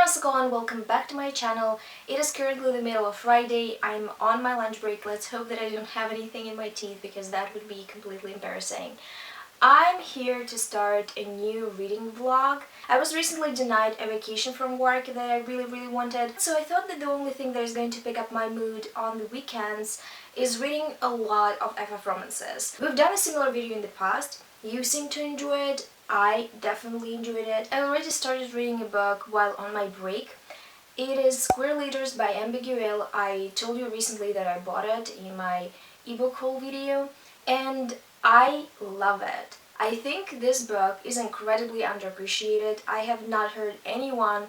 how's it going? Welcome back to my channel. It is currently the middle of Friday. I'm on my lunch break. Let's hope that I don't have anything in my teeth because that would be completely embarrassing. I'm here to start a new reading vlog. I was recently denied a vacation from work that I really wanted, so I thought that the only thing that is going to pick up my mood on the weekends is reading a lot of FF romances. We've done a similar video in the past. You seem to enjoy it. I definitely enjoyed it. I already started reading a book while on my break. It is Queerleaders by M.B.Guel. I told you recently that I bought it in my ebook haul video, and I love it. I think this book is incredibly underappreciated. I have not heard anyone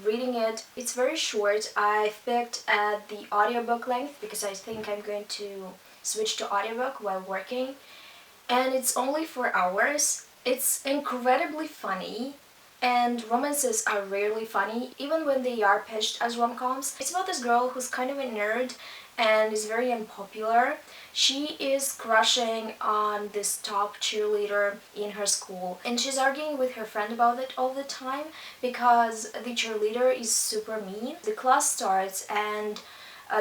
reading it. It's very short. I've picked at the audiobook length because I think I'm going to switch to audiobook while working. And it's only 4 hours. It's incredibly funny, and romances are rarely funny, even when they are pitched as rom-coms. It's about this girl who's kind of a nerd and is very unpopular. She is crushing on this top cheerleader in her school, and she's arguing with her friend about it all the time because the cheerleader is super mean. The class starts and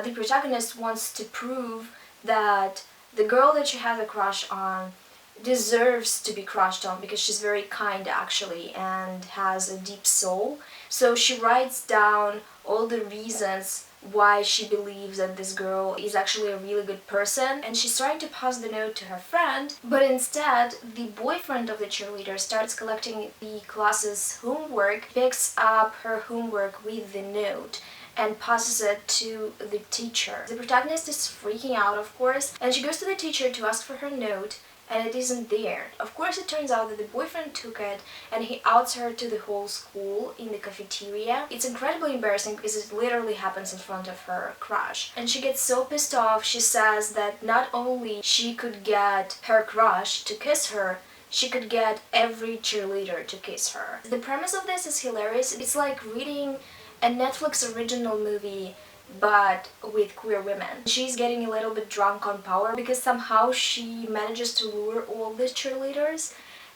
the protagonist wants to prove that the girl that she has a crush on deserves to be crushed on because she's very kind actually and has a deep soul. So she writes down all the reasons why she believes that this girl is actually a really good person, and she's trying to pass the note to her friend, but instead the boyfriend of the cheerleader starts collecting the class's homework, picks up her homework with the note and passes it to the teacher. The protagonist is freaking out, of course, and she goes to the teacher to ask for her note, and it isn't there. Of course, it turns out that the boyfriend took it and he outs her to the whole school in the cafeteria. It's incredibly embarrassing because it literally happens in front of her crush. And she gets so pissed off, she says that not only she could get her crush to kiss her, she could get every cheerleader to kiss her. The premise of this is hilarious. It's like reading a Netflix original movie but with queer women. She's getting a little bit drunk on power because somehow she manages to lure all the cheerleaders,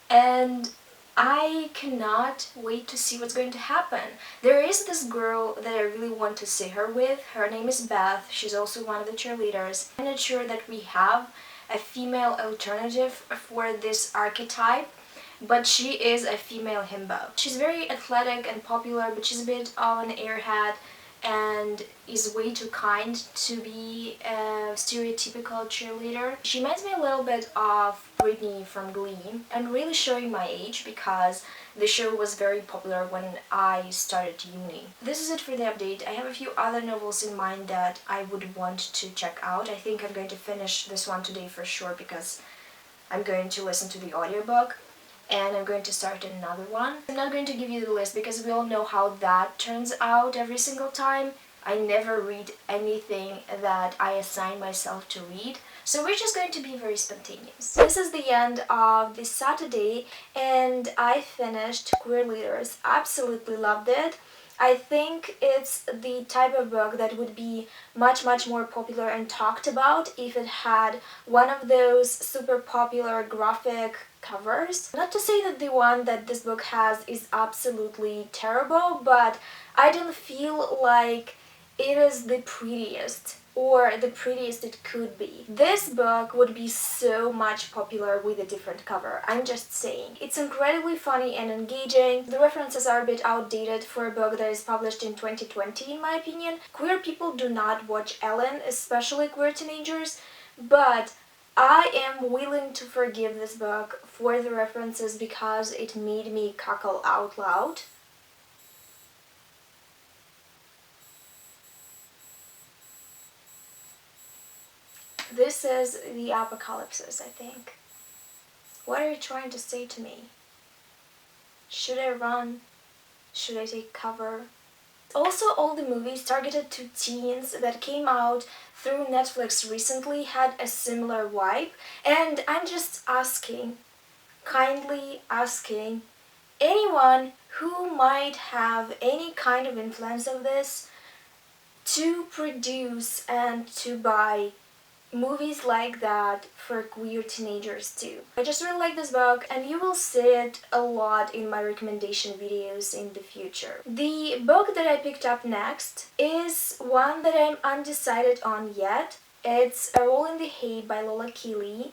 and I cannot wait to see what's going to happen. There is this girl that I really want to see her with. Her name is Beth. She's also one of the cheerleaders. I'm not sure that we have a female alternative for this archetype, but she is a female himbo. She's very athletic and popular, but she's a bit of an airhead and is way too kind to be a stereotypical cheerleader. She reminds me a little bit of Brittany from Glee. I'm really showing my age because the show was very popular when I started uni. This is it for the update. I have a few other novels in mind that I would want to check out. I think I'm going to finish this one today for sure because I'm going to listen to the audiobook, and I'm going to start another one. I'm not going to give you the list because we all know how that turns out every single time. I never read anything that I assign myself to read, so we're just going to be very spontaneous. This is the end of this Saturday, and I finished Queerleaders. Absolutely loved it. I think it's the type of book that would be much more popular and talked about if it had one of those super popular graphic covers. Not to say that the one that this book has is absolutely terrible, but I don't feel like it is the prettiest or the prettiest it could be. This book would be so much popular with a different cover. I'm just saying. It's incredibly funny and engaging. The references are a bit outdated for a book that is published in 2020 in my opinion. Queer people do not watch Ellen, especially queer teenagers, but I am willing to forgive this book for the references because it made me cackle out loud. This is the apocalypse, I think. What are you trying to say to me? Should I run? Should I take cover? Also, all the movies targeted to teens that came out through Netflix recently had a similar vibe, and I'm just asking, kindly asking, anyone who might have any kind of influence of this to produce and to buy movies like that for queer teenagers too. I just really like this book, and you will see it a lot in my recommendation videos in the future. The book that I picked up next is one that I'm undecided on yet. It's A Roll in the Hay by Lola Keeley.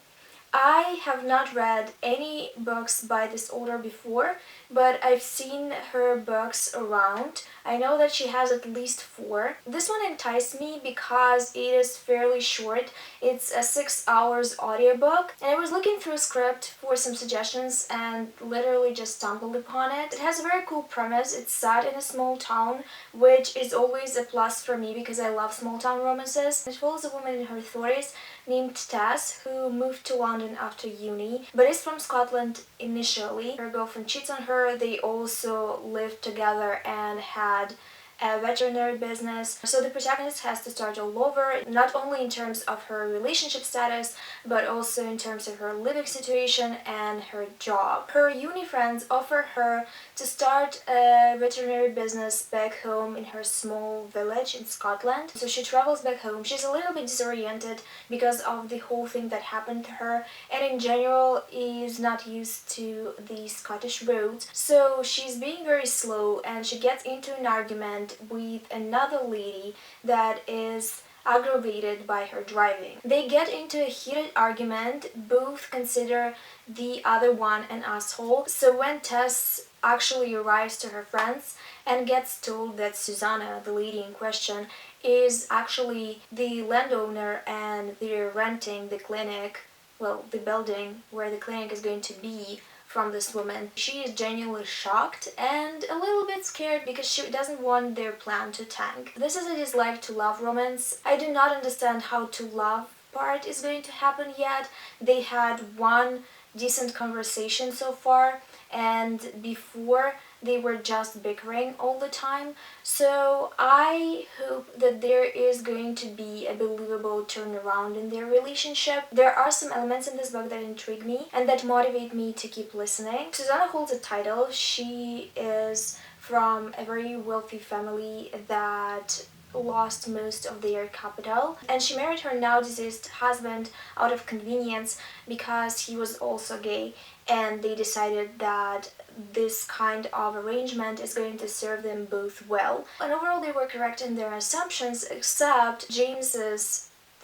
I have not read any books by this author before, but I've seen her books around. I know that she has at least 4. This one enticed me because it is fairly short. It's a 6 hours audiobook, and I was looking through Scribd for some suggestions and literally just stumbled upon it. It has a very cool premise. It's set in a small town, which is always a plus for me because I love small town romances. It follows a woman in her 30s named Tess, who moved to London after uni, but is from Scotland initially. Her girlfriend cheats on her. They also lived together and had a veterinary business. So the protagonist has to start all over, not only in terms of her relationship status, but also in terms of her living situation and her job. Her uni friends offer her to start a veterinary business back home in her small village in Scotland. So she travels back home. She's a little bit disoriented because of the whole thing that happened to her, and in general is not used to the Scottish roads. So she's being very slow, and she gets into an argument with another lady that is aggravated by her driving. They get into a heated argument, both consider the other one an asshole. So when Tess actually arrives to her friends and gets told that Susanna, the lady in question, is actually the landowner and they're renting the clinic, well, the building where the clinic is going to be, from this woman. She is genuinely shocked and a little bit scared because she doesn't want their plan to tank. This is a dislike to love romance. I do not understand how to love part is going to happen yet. They had one decent conversation so far, and before they were just bickering all the time. So I hope that there is going to be a believable turnaround in their relationship. There are some elements in this book that intrigue me and that motivate me to keep listening. Susanna holds a title. She is from a very wealthy family that lost most of their capital, and she married her now deceased husband out of convenience because he was also gay, and they decided that this kind of arrangement is going to serve them both well. And overall they were correct in their assumptions, except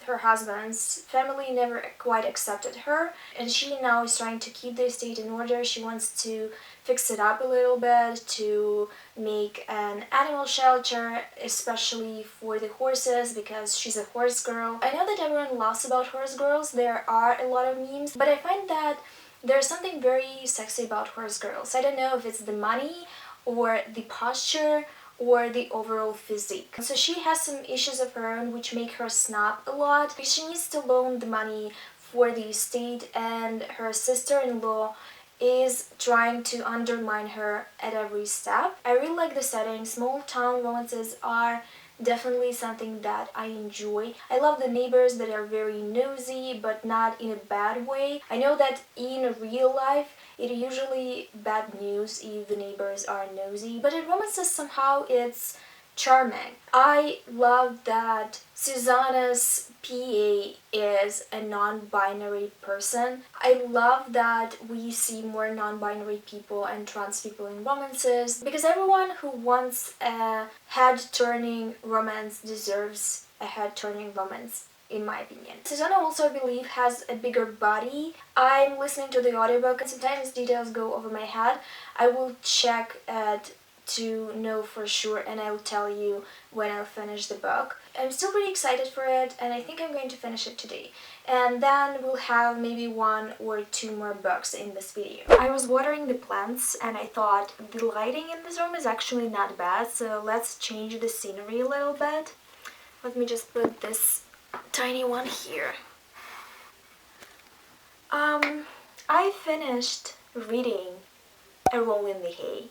her husband's family never quite accepted her, and she now is trying to keep the estate in order. She wants to fix it up a little bit, to make an animal shelter, especially for the horses, because she's a horse girl. I know that everyone laughs about horse girls, there are a lot of memes, but I find that there's something very sexy about horse girls. I don't know if it's the money or the posture or the overall physique. So she has some issues of her own which make her snap a lot because she needs to loan the money for the estate, and her sister-in-law is trying to undermine her at every step. I really like the setting. Small town romances are definitely something that I enjoy. I love the neighbors that are very nosy, but not in a bad way. I know that in real life it usually bad news if the neighbors are nosy, but in romances somehow it's charming. I love that Susanna's PA is a non-binary person. I love that we see more non-binary people and trans people in romances, because everyone who wants a head-turning romance deserves a head-turning romance, in my opinion. Susanna also, I believe, has a bigger body. I'm listening to the audiobook and sometimes details go over my head. I will check it to know for sure, and I'll tell you when I'll finish the book. I'm still pretty excited for it, and I think I'm going to finish it today. And then we'll have maybe 1 or 2 more books in this video. I was watering the plants and I thought the lighting in this room is actually not bad, so let's change the scenery a little bit. Let me just put this tiny one here. I finished reading A Roll in the Hay,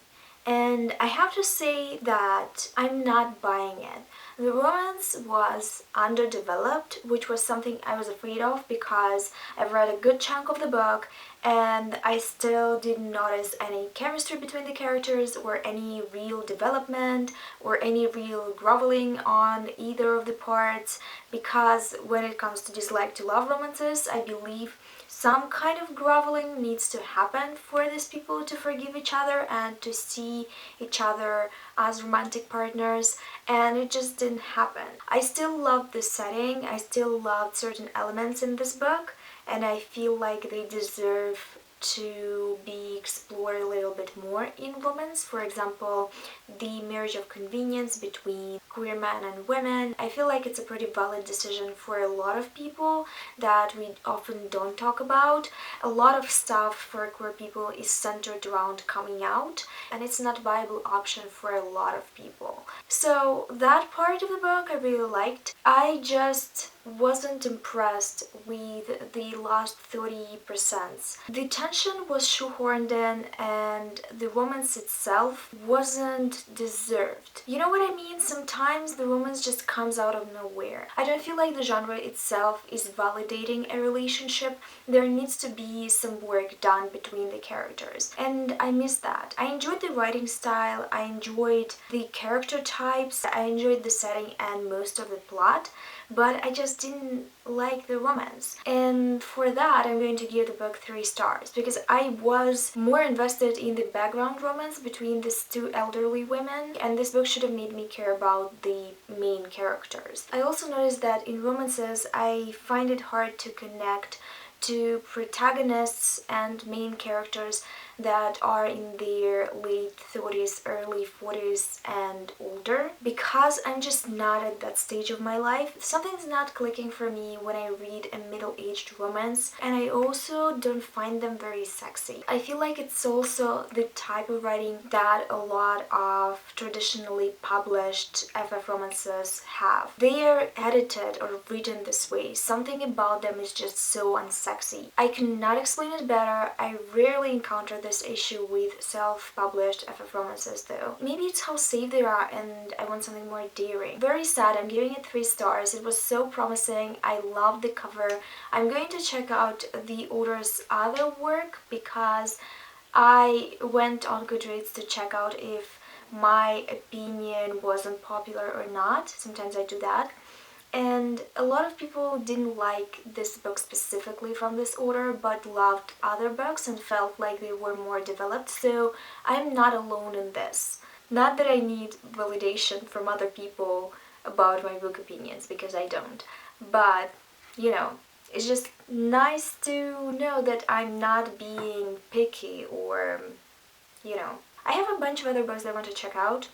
and I have to say that I'm not buying it. The romance was underdeveloped, which was something I was afraid of because I've read a good chunk of the book and I still didn't notice any chemistry between the characters or any real development or any real groveling on either of the parts, because when it comes to dislike to love romances, I believe some kind of groveling needs to happen for these people to forgive each other and to see each other as romantic partners, and it just didn't happen. I still loved the setting, I still loved certain elements in this book, and I feel like they deserve to be explored a little bit more in romance. For example, the marriage of convenience between queer men and women. I feel like it's a pretty valid decision for a lot of people that we often don't talk about. A lot of stuff for queer people is centered around coming out, and it's not a viable option for a lot of people. So that part of the book I really liked. I just wasn't impressed with the last 30%. The tension was shoehorned in and the romance itself wasn't deserved. You know what I mean? Sometimes the romance just comes out of nowhere. I don't feel like the genre itself is validating a relationship. There needs to be some work done between the characters, and I miss that. I enjoyed the writing style, I enjoyed the character types, I enjoyed the setting and most of the plot, but I just didn't like the romance. And for that, I'm going to give the book 3 stars because I was more invested in the background romance between these two elderly women, and this book should have made me care about the main characters. I also noticed that in romances, I find it hard to connect to protagonists and main characters that are in their late 30s, early 40s and older, because I'm just not at that stage of my life. Something's not clicking for me when I read a middle-aged romance, and I also don't find them very sexy. I feel like it's also the type of writing that a lot of traditionally published FF romances have. They are edited or written this way. Something about them is just so unsexy. I cannot explain it better. I rarely encounter this issue with self-published FF romances though. Maybe it's how safe they are and I want something more daring. Very sad, I'm giving it 3 stars. It was so promising. I loved the cover. I'm going to check out the author's other work because I went on Goodreads to check out if my opinion was unpopular or not. Sometimes I do that. And a lot of people didn't like this book specifically from this author, but loved other books and felt like they were more developed, so I'm not alone in this. Not that I need validation from other people about my book opinions, because I don't. But, you know, it's just nice to know that I'm not being picky or, you know. I have a bunch of other books that I want to check out.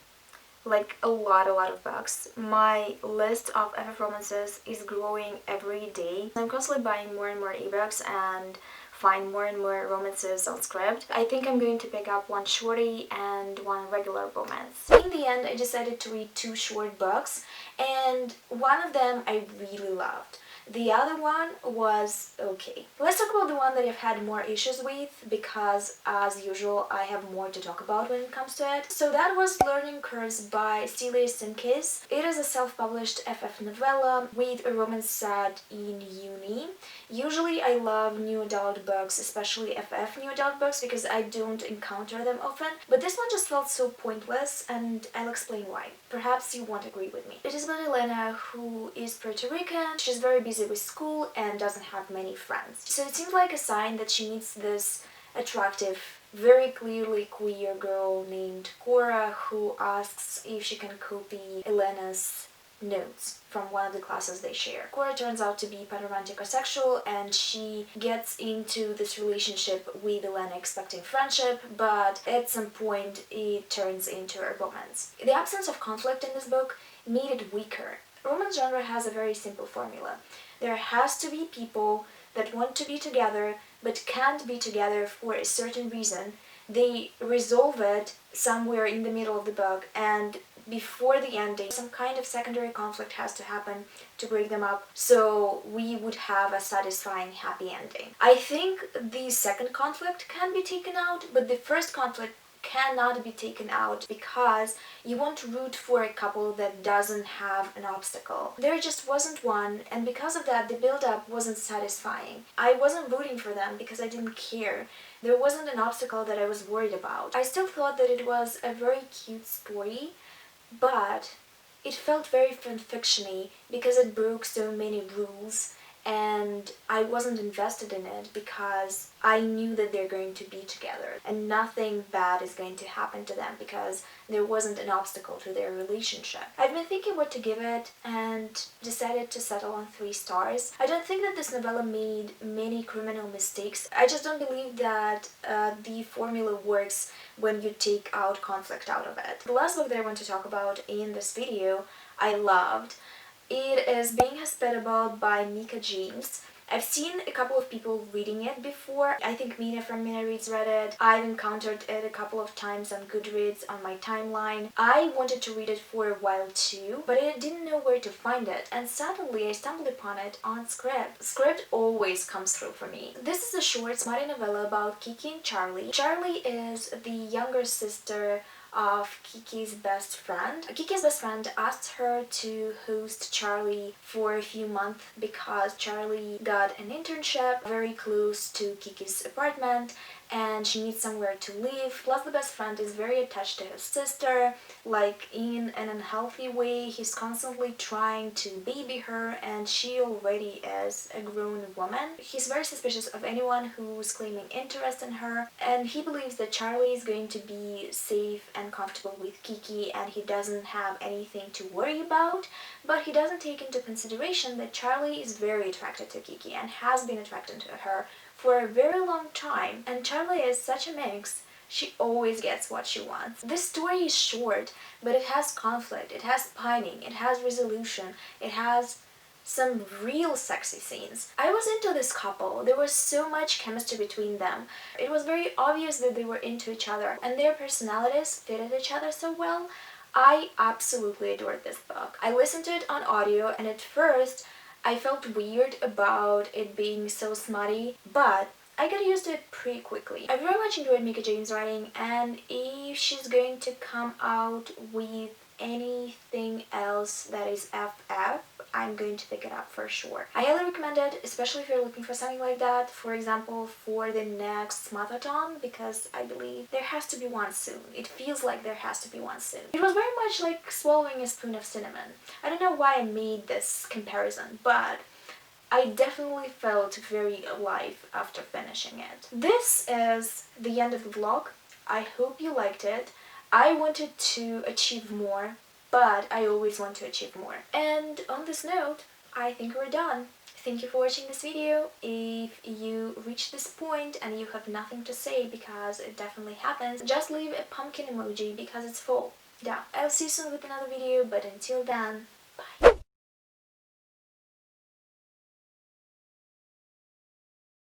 Like a lot of books. My list of FF romances is growing every day. I'm constantly buying more and more ebooks and find more and more romances on Scribd. I think I'm going to pick up one shorty and one regular romance. In the end, I decided to read 2 short books, and one of them I really loved. The other one was okay. Let's talk about the one that I've had more issues with, because as usual I have more to talk about when it comes to it. So that was Learning Curves by Ceillie Simkiss. It is a self-published FF novella with a romance set in uni. Usually I love new adult books, especially FF new adult books, because I don't encounter them often, but this one just felt so pointless, and I'll explain why. Perhaps you won't agree with me. It is about Elena, who is Puerto Rican. She's very busy with school and doesn't have many friends. So it seems like a sign that she meets this attractive, very clearly queer girl named Cora, who asks if she can copy Elena's notes from one of the classes they share. Cora turns out to be panromantic asexual, and she gets into this relationship with Elena expecting friendship, but at some point it turns into a romance. The absence of conflict in this book made it weaker. Romance genre has a very simple formula. There has to be people that want to be together but can't be together for a certain reason. They resolve it somewhere in the middle of the book, and before the ending, some kind of secondary conflict has to happen to break them up, so we would have a satisfying happy ending. I think the second conflict can be taken out, but the first conflict cannot be taken out because you won't root for a couple that doesn't have an obstacle. There just wasn't one, and because of that the build-up wasn't satisfying. I wasn't rooting for them because I didn't care. There wasn't an obstacle that I was worried about. I still thought that it was a very cute story, but it felt very fanfiction-y because it broke so many rules, and I wasn't invested in it because I knew that they're going to be together and nothing bad is going to happen to them because there wasn't an obstacle to their relationship. I've been thinking what to give it and decided to settle on 3 stars. I don't think that this novella made many criminal mistakes. I just don't believe that the formula works when you take out conflict out of it. The last book that I want to talk about in this video, I loved. It is Being Hospitable by Meka James. I've seen a couple of people reading it before. I think Mina from Mina Reads read it. I've encountered it a couple of times on Goodreads on my timeline. I wanted to read it for a while too, but I didn't know where to find it, and suddenly I stumbled upon it on Scribd. Scribd always comes through for me. This is a short, smutty novella about Kiki and Charlie. Charlie is the younger sister of Kiki's best friend. Kiki's best friend asked her to host Charlie for a few months because Charlie got an internship very close to Kiki's apartment and she needs somewhere to live. Plus the best friend is very attached to his sister, like in an unhealthy way. He's constantly trying to baby her and she already is a grown woman. He's very suspicious of anyone who's claiming interest in her, and he believes that Charlie is going to be safe and comfortable with Kiki and he doesn't have anything to worry about, but he doesn't take into consideration that Charlie is very attracted to Kiki and has been attracted to her for a very long time, and Charlie is such a mix. She always gets what she wants. This story is short, but it has conflict, it has pining, it has resolution, it has some real sexy scenes. I was into this couple. There was so much chemistry between them. It was very obvious that they were into each other and their personalities fitted each other so well. I absolutely adored this book. I listened to it on audio and at first I felt weird about it being so smutty, but I got used to it pretty quickly. I very much enjoyed Meka James' writing, and if she's going to come out with anything else that is FF, I'm going to pick it up for sure. I highly recommend it, especially if you're looking for something like that, for example, for the next 𝕊𝕆𝕀𝕃, because I believe there has to be one soon. It feels like there has to be one soon. It was very much like swallowing a spoon of cinnamon. I don't know why I made this comparison, but I definitely felt very alive after finishing it. This is the end of the vlog. I hope you liked it. I wanted to achieve more, but I always want to achieve more. And on this note, I think we're done. Thank you for watching this video. If you reach this point and you have nothing to say, because it definitely happens, just leave a pumpkin emoji because it's full. Yeah, I'll see you soon with another video, but until then, bye.